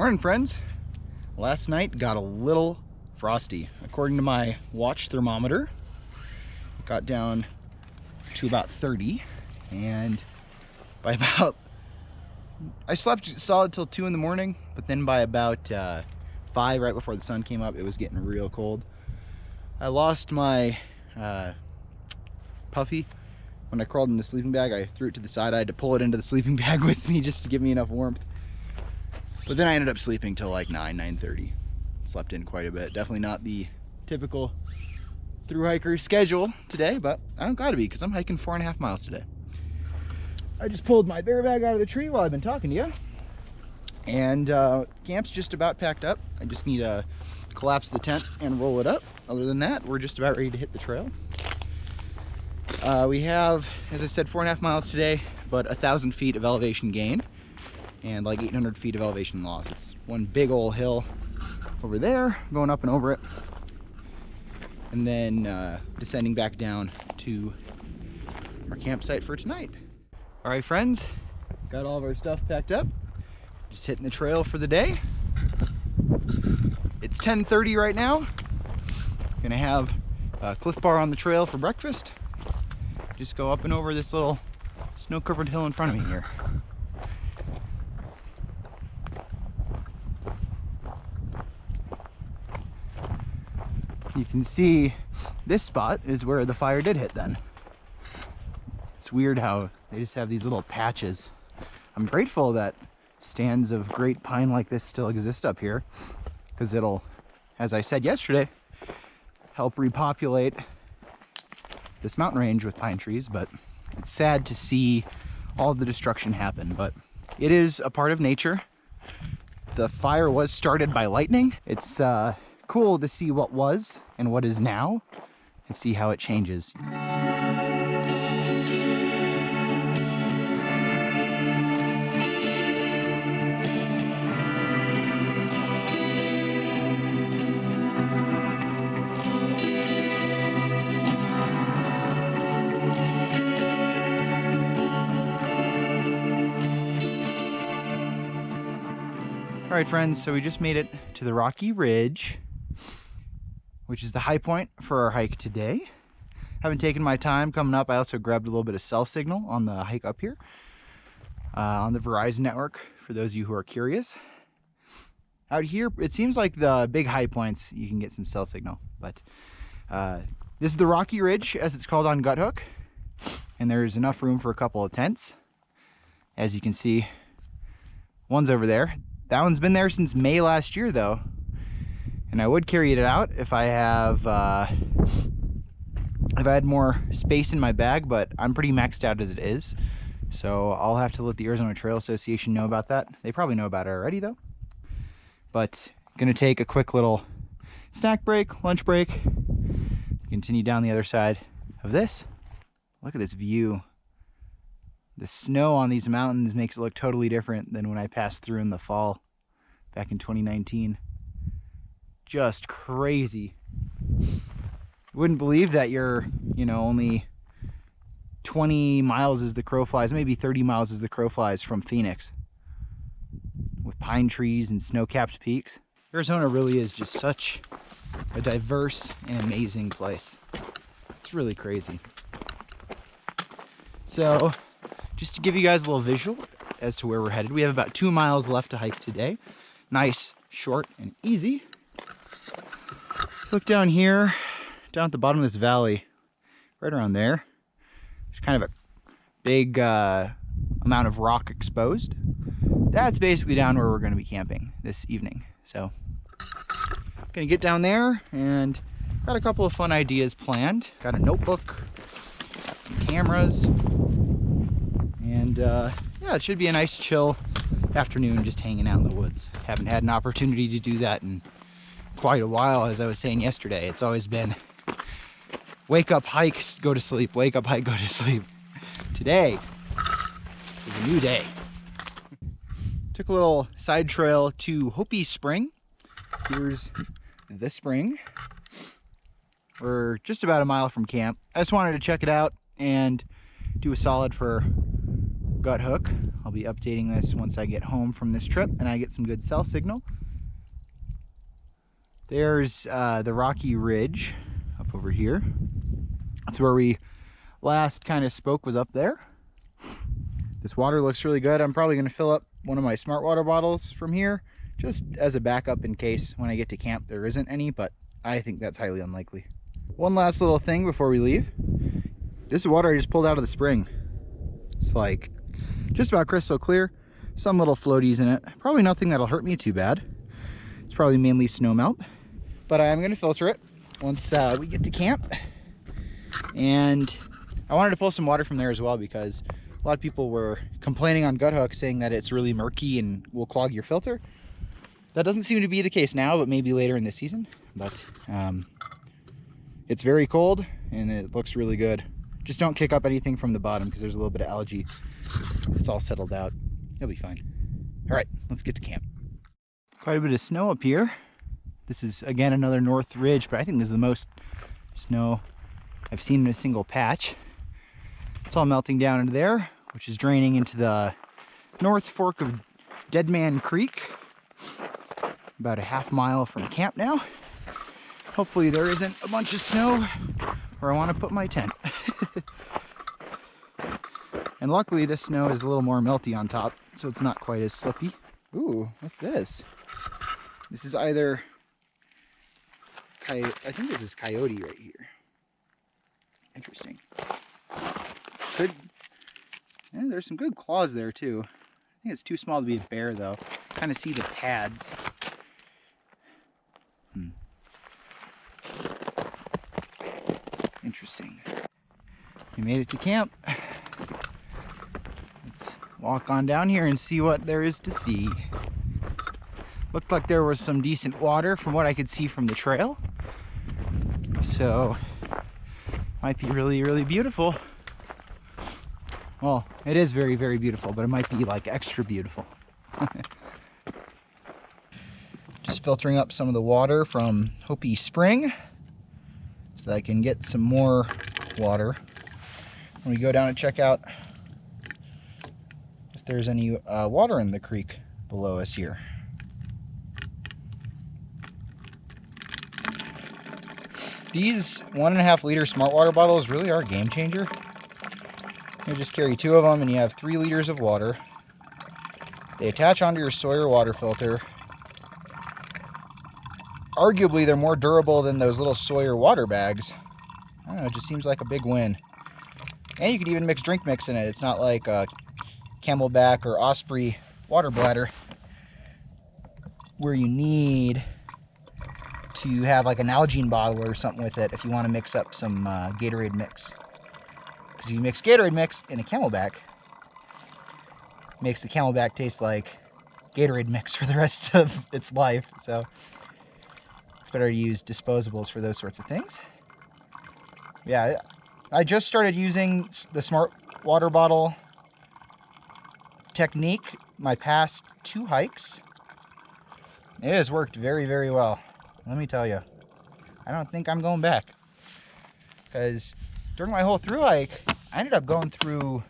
Morning, friends. Last night got a little frosty. According to my watch thermometer, it got down to about 30, and by about, I slept solid till 2 in the morning, but then by about 5, right before the sun came up, it was getting real cold. I lost my puffy. When I crawled in the sleeping bag, I threw it to the side. I had to pull it into the sleeping bag with me just to give me enough warmth. But then I ended up sleeping till like 9:30. Slept in quite a bit. Definitely not the typical thru hiker schedule today, but I don't gotta be because I'm hiking 4.5 miles today. I just pulled my bear bag out of the tree while I've been talking to you. And camp's just about packed up. I just need to collapse the tent and roll it up. Other than that, we're just about ready to hit the trail. We have, as I said, 4.5 miles today, but 1,000 feet of elevation gain and like 800 feet of elevation loss. It's one big old hill over there, going up and over it, and then descending back down to our campsite for tonight. All right, friends, got all of our stuff packed up. Just hitting the trail for the day. It's 10:30 right now. Gonna have a Cliff Bar on the trail for breakfast. Just go up and over this little snow-covered hill in front of me here. You can see this spot is where the fire did hit then. It's weird how they just have these little patches. I'm grateful that stands of great pine like this still exist up here, because it'll, as I said yesterday, help repopulate this mountain range with pine trees. But it's sad to see all the destruction happen, but it is a part of nature. The fire was started by lightning. It's cool to see what was and what is now and see how it changes. All right, friends, so we just made it to the Rocky Ridge, which is the high point for our hike today. Haven't taken my time coming up. I also grabbed a little bit of cell signal on the hike up here on the Verizon network, for those of you who are curious. Out here, it seems like the big high points, you can get some cell signal, but this is the Rocky Ridge, as it's called on Guthook, and there's enough room for a couple of tents. As you can see, one's over there. That one's been there since May last year, though, and I would carry it out if I had more space in my bag, but I'm pretty maxed out as it is, so I'll have to let the Arizona Trail Association know about that. They probably know about it already, though. But gonna take a quick little snack break, lunch break, continue down the other side of this. Look at this view. The snow on these mountains makes it look totally different than when I passed through in the fall back in 2019. Just crazy. You wouldn't believe that you're, only 20 miles as the crow flies, maybe 30 miles as the crow flies from Phoenix, with pine trees and snow-capped peaks. Arizona really is just such a diverse and amazing place. It's really crazy. So, just to give you guys a little visual as to where we're headed, we have about 2 miles left to hike today. Nice, short, and easy. Look down here, down at the bottom of this valley, right around there. There's kind of a big amount of rock exposed. That's basically down where we're going to be camping this evening. So, gonna get down there, and got a couple of fun ideas planned. Got a notebook, got some cameras. And yeah, it should be a nice chill afternoon just hanging out in the woods. Haven't had an opportunity to do that in quite a while. As I was saying yesterday, it's always been wake up, hike, go to sleep, wake up, hike, go to sleep. Today is a new day. Took a little side trail to Hopi Spring. Here's the spring. We're just about a mile from camp. I just wanted to check it out and do a solid for gut hook. I'll be updating this once I get home from this trip and I get some good cell signal. There's the rocky ridge up over here. That's where we last kind of spoke, was up there. This water looks really good. I'm probably going to fill up one of my smart water bottles from here just as a backup in case when I get to camp there isn't any, but I think that's highly unlikely. One last little thing before we leave. This is water I just pulled out of the spring. It's like just about crystal clear. Some little floaties in it. Probably nothing that'll hurt me too bad. It's probably mainly snow melt. But I'm going to filter it once we get to camp. And I wanted to pull some water from there as well because a lot of people were complaining on Gut Hook saying that it's really murky and will clog your filter. That doesn't seem to be the case now, but maybe later in the season. But it's very cold and it looks really good. Just don't kick up anything from the bottom because there's a little bit of algae. It's all settled out. You'll be fine. All right, let's get to camp. Quite a bit of snow up here. This is, again, another north ridge, but I think this is the most snow I've seen in a single patch. It's all melting down into there, which is draining into the north fork of Dead Man Creek. About a half mile from camp now. Hopefully there isn't a bunch of snow where I want to put my tent. And luckily this snow is a little more melty on top, so it's not quite as slippy. Ooh, what's this? This is either, I think this is coyote right here. Interesting. Good. Yeah, there's some good claws there too. I think it's too small to be a bear though. Kind of see the pads. Interesting. We made it to camp. Let's walk on down here and see what there is to see. Looked like there was some decent water from what I could see from the trail. So, might be really, really beautiful. Well, it is very, very beautiful, but it might be like extra beautiful. Just filtering up some of the water from Hopi Spring so that I can get some more water when we go down and check out if there's any water in the creek below us here. These 1.5 liter smart water bottles really are a game changer. You just carry 2 of them and you have 3 liters of water. They attach onto your Sawyer water filter. Arguably, they're more durable than those little Sawyer water bags. I don't know, it just seems like a big win. And you could even mix drink mix in it. It's not like a Camelback or Osprey water bladder where you need to have like an Nalgene bottle or something with it if you want to mix up some Gatorade mix. Because if you mix Gatorade mix in a Camelback, it makes the Camelback taste like Gatorade mix for the rest of its life. So it's better to use disposables for those sorts of things. Yeah, I just started using the smart water bottle technique my past 2 hikes. It has worked very, very well. Let me tell you, I don't think I'm going back. Because during my whole through hike, I ended up going through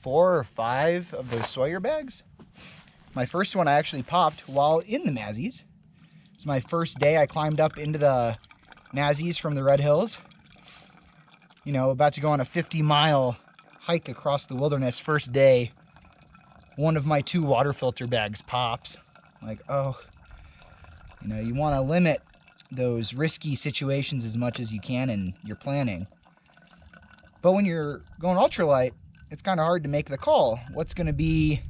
4 or 5 of those Sawyer bags. My first one I actually popped while in the Mazzies. It was my first day. I climbed up into the Mazzies from the Red Hills. You know, about to go on a 50-mile hike across the wilderness. First day, one of my 2 water filter bags pops. Like, oh, you know, you want to limit those risky situations as much as you can in your planning. But when you're going ultralight, it's kind of hard to make the call. What's going to be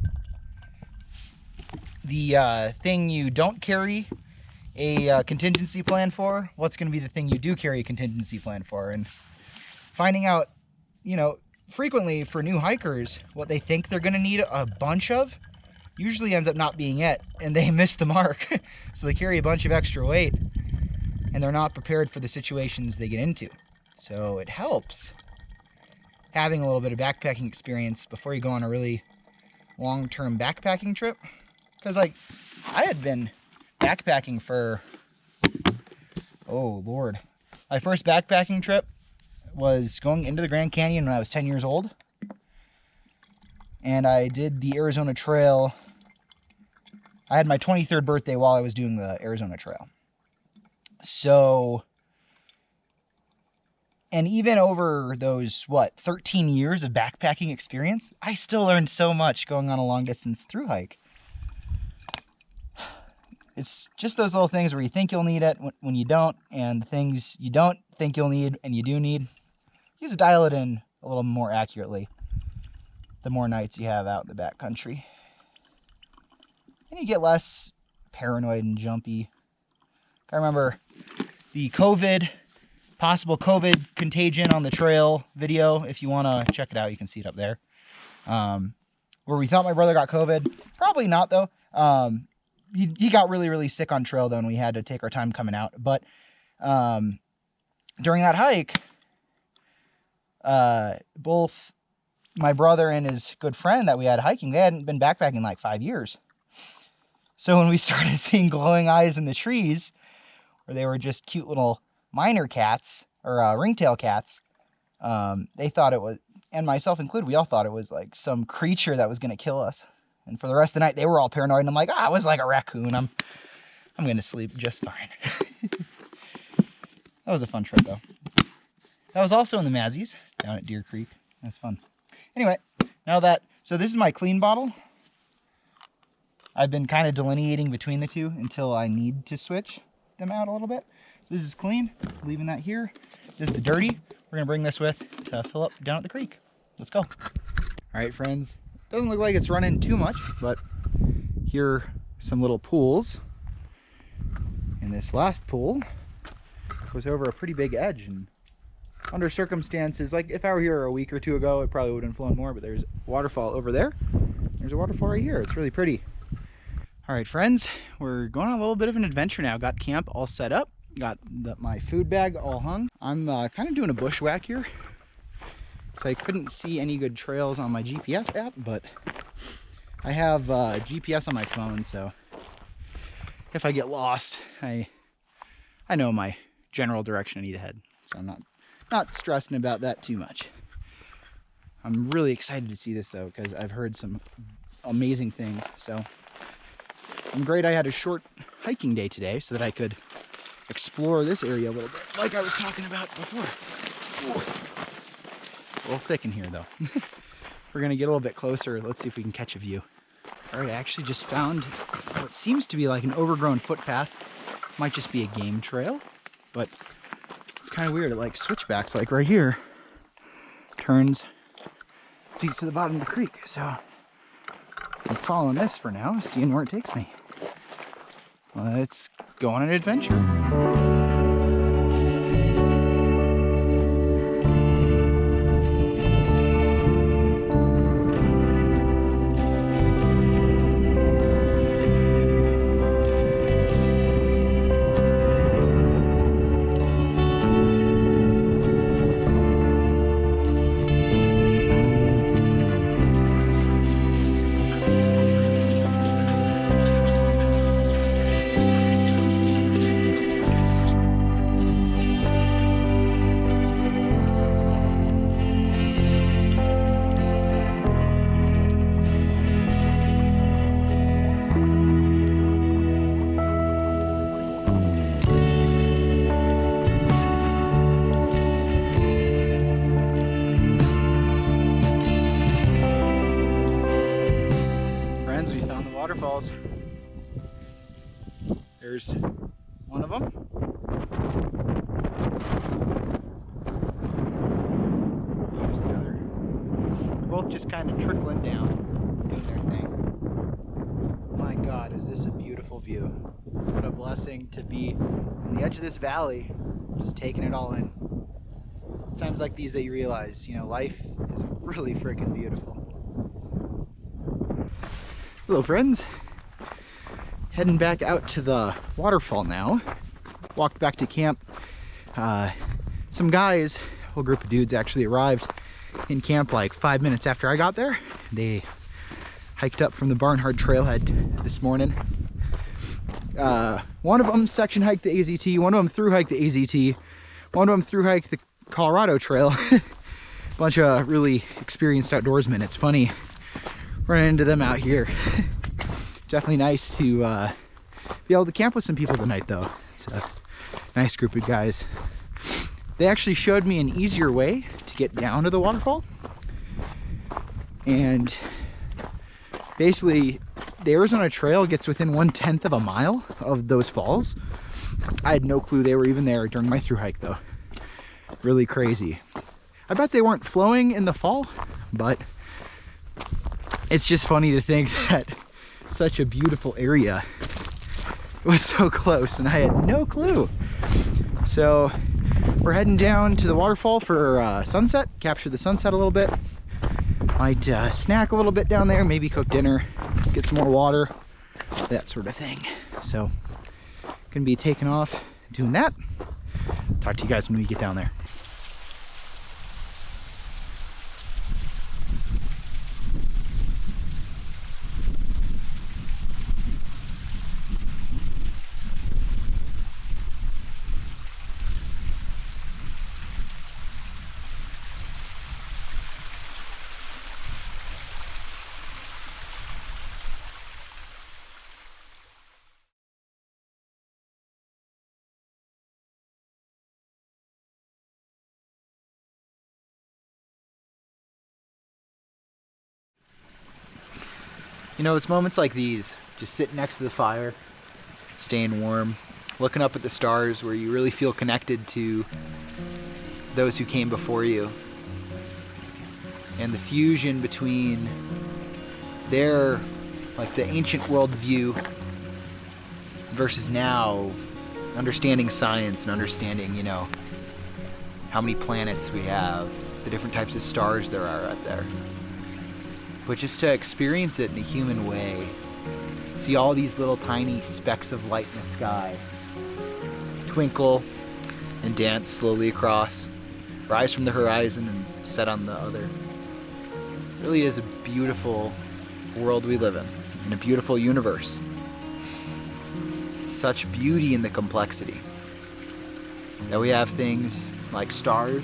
the thing you don't carry a contingency plan for? What's going to be the thing you do carry a contingency plan for? And finding out, you know, frequently for new hikers, what they think they're going to need a bunch of usually ends up not being it, and they miss the mark. So they carry a bunch of extra weight, and they're not prepared for the situations they get into. So it helps having a little bit of backpacking experience before you go on a really long-term backpacking trip. Because, like, I had been backpacking for, oh, Lord. My first backpacking trip was going into the Grand Canyon when I was 10 years old. and I did the Arizona Trail. I had my 23rd birthday while I was doing the Arizona Trail. So, and even over those, 13 years of backpacking experience, I still learned so much going on a long distance through hike. It's just those little things where you think you'll need it when you don't, and things you don't think you'll need and you do need. You just dial it in a little more accurately the more nights you have out in the backcountry. And you get less paranoid and jumpy. I remember the possible COVID contagion on the trail video. If you want to check it out, you can see it up there. Where we thought my brother got COVID. Probably not, though. He got really, really sick on trail, though, and we had to take our time coming out. But during that hike, both my brother and his good friend that we had hiking, they hadn't been backpacking in like 5 years. So when we started seeing glowing eyes in the trees, where they were just cute little miner cats, or ringtail cats, they thought it was, and myself included, we all thought it was like some creature that was going to kill us. And for the rest of the night, they were all paranoid, and I'm like, it was like a raccoon. I'm going to sleep just fine. That was a fun trip, though. That was also in the Mazzies, down at Deer Creek. That's fun. Anyway, so this is my clean bottle. I've been kind of delineating between the two until I need to switch them out a little bit. So this is clean, leaving that here. This is the dirty. We're gonna bring this with to fill up down at the creek. Let's go. All right, friends. Doesn't look like it's running too much, but here are some little pools. And this last pool goes over a pretty big edge, and under circumstances, like if I were here a week or two ago, it probably would have flown more, but there's a waterfall over there. There's a waterfall right here. It's really pretty. All right, friends, we're going on a little bit of an adventure now. Got camp all set up. Got my food bag all hung. I'm kind of doing a bushwhack here. So I couldn't see any good trails on my GPS app, but I have GPS on my phone, so if I get lost, I know my general direction I need to head. So I'm not stressing about that too much. I'm really excited to see this, though, because I've heard some amazing things. So I'm great I had a short hiking day today so that I could explore this area a little bit, like I was talking about before. Ooh. It's a little thick in here, though. We're going to get a little bit closer. Let's see if we can catch a view. All right, I actually just found what seems to be like an overgrown footpath. Might just be a game trail, but it's kind of weird. It like switchbacks, like right here, turns steep to the bottom of the creek. So I'm following this for now, seeing where it takes me. Let's go on an adventure. Waterfalls. There's one of them. Here's the other. They're both just kind of trickling down, doing their thing. My God, is this a beautiful view. What a blessing to be on the edge of this valley, just taking it all in. It's times like these that you realize, you know, life is really freaking beautiful. Hello, friends. Heading back out to the waterfall now. Walked back to camp. Some guys, a whole group of dudes, actually arrived in camp like 5 minutes after I got there. They hiked up from the Barnhardt Trailhead this morning. One of them section hiked the AZT, one of them through hiked the AZT, one of them through hiked the Colorado Trail. Bunch of really experienced outdoorsmen. It's funny, running into them out here. Definitely nice to be able to camp with some people tonight though. It's a nice group of guys. They actually showed me an easier way to get down to the waterfall. And basically the Arizona Trail gets within 1/10 of a mile of those falls. I had no clue they were even there during my through hike though. Really crazy. I bet they weren't flowing in the fall, but it's just funny to think that such a beautiful area was so close and I had no clue. So we're heading down to the waterfall for sunset, capture the sunset a little bit. Might snack a little bit down there, maybe cook dinner, get some more water, that sort of thing. So gonna be taking off doing that. Talk to you guys when we get down there. You know, it's moments like these, just sitting next to the fire, staying warm, looking up at the stars where you really feel connected to those who came before you. And the fusion between their, like the ancient worldview versus now, understanding science and understanding, you know, how many planets we have, the different types of stars there are out there. But just to experience it in a human way, see all these little tiny specks of light in the sky twinkle and dance slowly across, rise from the horizon and set on the other. It really is a beautiful world we live in a beautiful universe. Such beauty in the complexity that we have things like stars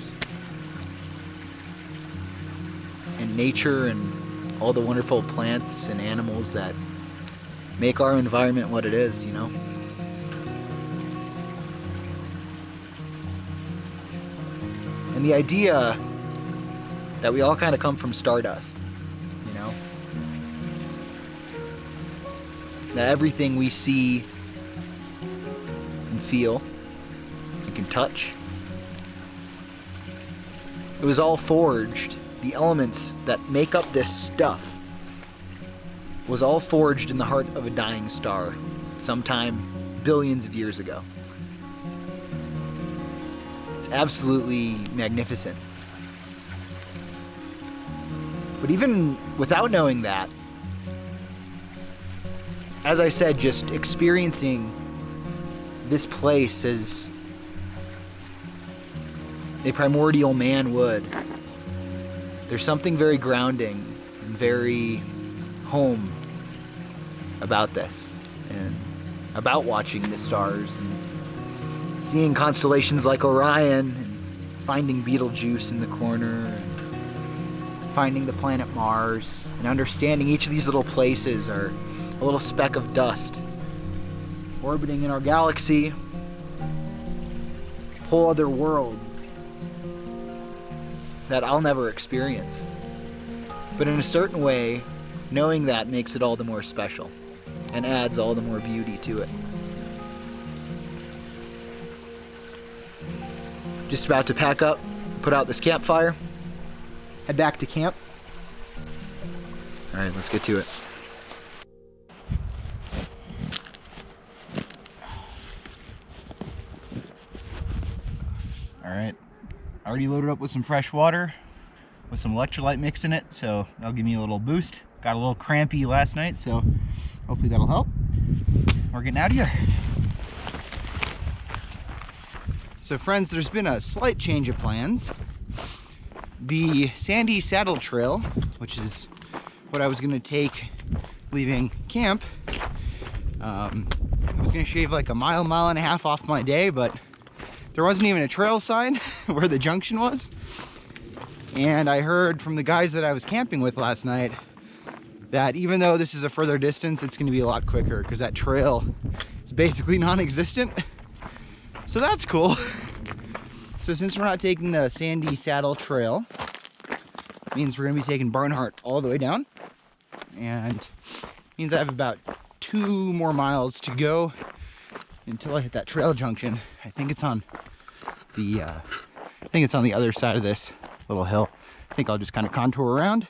and nature and all the wonderful plants and animals that make our environment what it is, you know? And the idea that we all kind of come from stardust, you know? That everything we see and feel and can touch, it was all forged. The elements that make up this stuff was all forged in the heart of a dying star sometime billions of years ago. It's absolutely magnificent. But even without knowing that, as I said, just experiencing this place as a primordial man would, there's something very grounding and very home about this and about watching the stars and seeing constellations like Orion and finding Betelgeuse in the corner and finding the planet Mars and understanding each of these little places are a little speck of dust orbiting in our galaxy, whole other worlds that I'll never experience. But in a certain way, knowing that makes it all the more special and adds all the more beauty to it. Just about to pack up, put out this campfire, head back to camp. All right, let's get to it. All right. Already loaded up with some fresh water with some electrolyte mix in it, so that'll give me a little boost. Got a little crampy last night, so hopefully that'll help. We're getting out of here. So friends, there's been a slight change of plans. The Sandy Saddle Trail, which is what I was gonna take leaving camp, I was gonna shave like a mile and a half off my day, but there wasn't even a trail sign where the junction was. And I heard from the guys that I was camping with last night that even though this is a further distance, it's going to be a lot quicker because that trail is basically non-existent. So that's cool. So since we're not taking the Sandy Saddle Trail, it means we're going to be taking Barnhardt all the way down. And it means I have about 2 more miles to go until I hit that trail junction. I think it's on the other side of this little hill. I think I'll just kind of contour around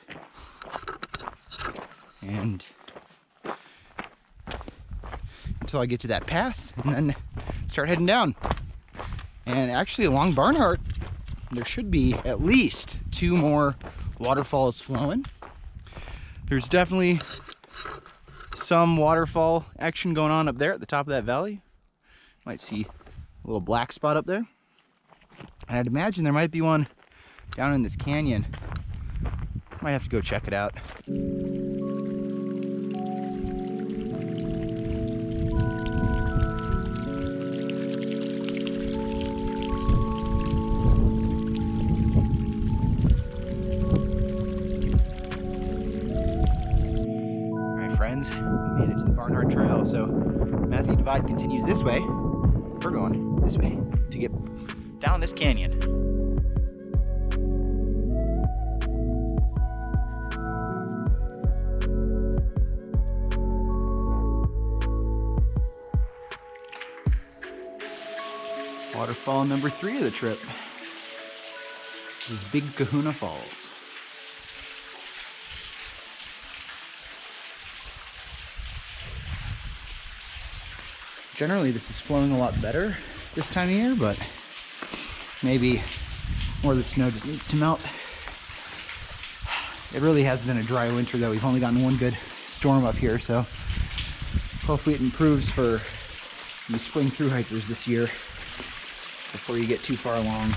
and until I get to that pass and then start heading down. And actually along Barnhardt, there should be at least 2 more waterfalls flowing. There's definitely some waterfall action going on up there at the top of that valley. Might see a little black spot up there. And I'd imagine there might be one down in this canyon. Might have to go check it out. Friends, we made it to the Barnhardt Trail. So as the divide continues this way, we're going this way to get down this canyon. Waterfall number 3 of the trip. This is Big Kahuna Falls. Generally, this is flowing a lot better this time of year, but maybe more of the snow just needs to melt. It really has been a dry winter, though. We've only gotten 1 good storm up here, so hopefully it improves for the spring thru hikers this year before you get too far along.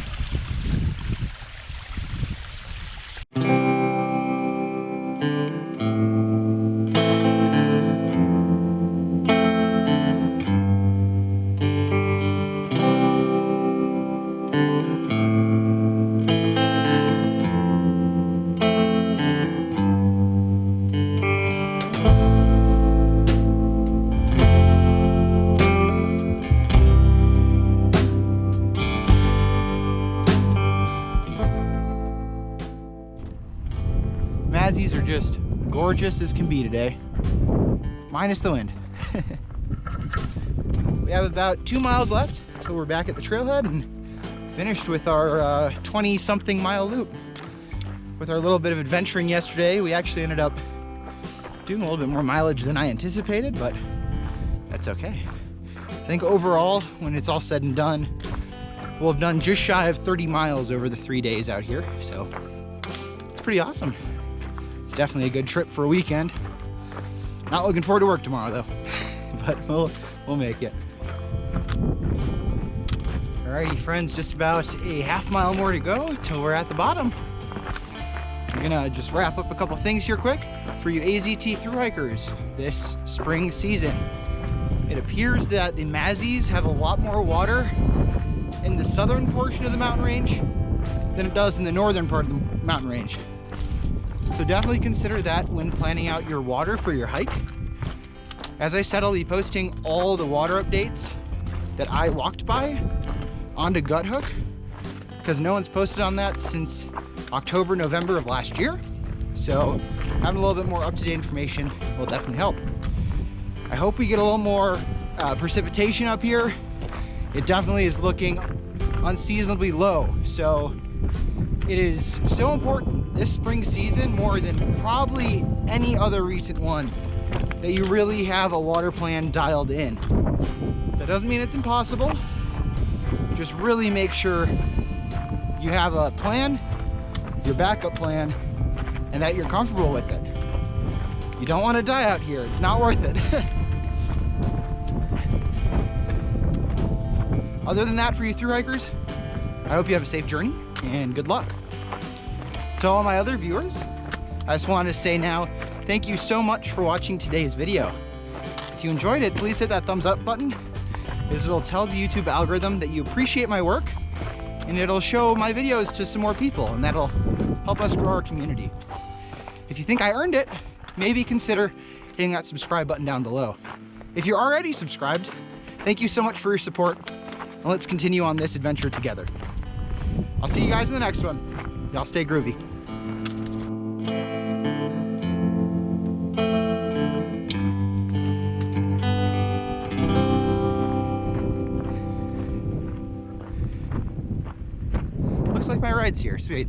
Mazzies are just gorgeous as can be today, minus the wind. We have about 2 miles left until we're back at the trailhead and finished with our 20-something mile loop. With our little bit of adventuring yesterday, we actually ended up doing a little bit more mileage than I anticipated, but that's okay. I think overall, when it's all said and done, we'll have done just shy of 30 miles over the 3 days out here, so it's pretty awesome. It's definitely a good trip for a weekend. Not looking forward to work tomorrow though, but we'll make it. Alrighty friends, just about a half mile more to go till we're at the bottom. I'm gonna just wrap up a couple things here quick for you AZT thru hikers this spring season. It appears that the Mazzies have a lot more water in the southern portion of the mountain range than it does in the northern part of the mountain range. So definitely consider that when planning out your water for your hike. As I said, I'll be posting all the water updates that I walked by onto Guthook, because no one's posted on that since October, November of last year. So having a little bit more up-to-date information will definitely help. I hope we get a little more precipitation up here. It definitely is looking unseasonably low. So it is so important this spring season, more than probably any other recent one, that you really have a water plan dialed in. That doesn't mean it's impossible. Just really make sure you have a plan, your backup plan, and that you're comfortable with it. You don't want to die out here. It's not worth it. Other than that, for you thru hikers, I hope you have a safe journey and good luck. To all my other viewers, I just wanted to say now, thank you so much for watching today's video. If you enjoyed it, please hit that thumbs up button, as it'll tell the YouTube algorithm that you appreciate my work, and it'll show my videos to some more people, and that'll help us grow our community. If you think I earned it, maybe consider hitting that subscribe button down below. If you're already subscribed, thank you so much for your support, and let's continue on this adventure together. I'll see you guys in the next one. Y'all stay groovy. Looks like my ride's here, sweet.